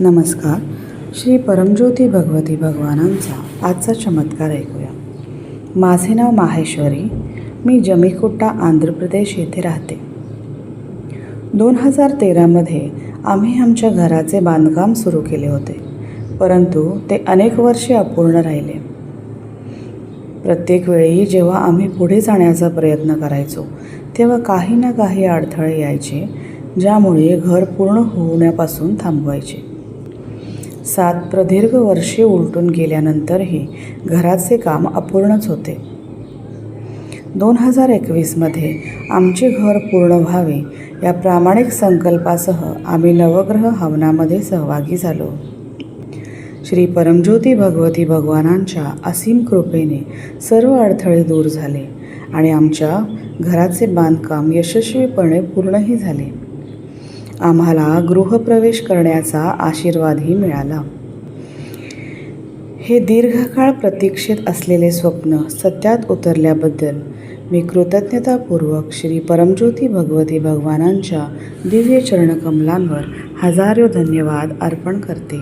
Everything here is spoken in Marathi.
नमस्कार. श्री परमज्योती भगवती भगवानांचा आजचा चमत्कार ऐकूया. माझे नाव माहेश्वरी. मी जमीकुट्टा आंध्र प्रदेश येथे राहते. 2013मध्ये आम्ही आमच्या घराचे बांधकाम सुरू केले होते, परंतु ते अनेक वर्षे अपूर्ण राहिले. प्रत्येक वेळी जेव्हा आम्ही पुढे जाण्याचा प्रयत्न करायचो तेव्हा काही ना काही अडथळे यायचे, ज्यामुळे घर पूर्ण होण्यापासून थांबवायचे. 7 प्रदीर्घ वर्षे उलटून गेल्यानंतरही घराचे काम अपूर्णच होते. 2021मध्ये आमचे घर पूर्ण व्हावे या प्रामाणिक संकल्पासह आम्ही नवग्रह हवनामध्ये सहभागी झालो. श्री परमज्योती भगवती भगवानांच्या असीम कृपेने सर्व अडथळे दूर झाले आणि आमच्या घराचे बांधकाम यशस्वीपणे पूर्णही झाले. आम्हाला गृहप्रवेश करण्याचा आशीर्वादही मिळाला. हे दीर्घकाळ प्रतीक्षित असलेले स्वप्न सत्यात उतरल्याबद्दल मी कृतज्ञतापूर्वक श्री परमज्योती भगवती भगवानांच्या दिव्य चरणकमलांवर हजारो धन्यवाद अर्पण करते.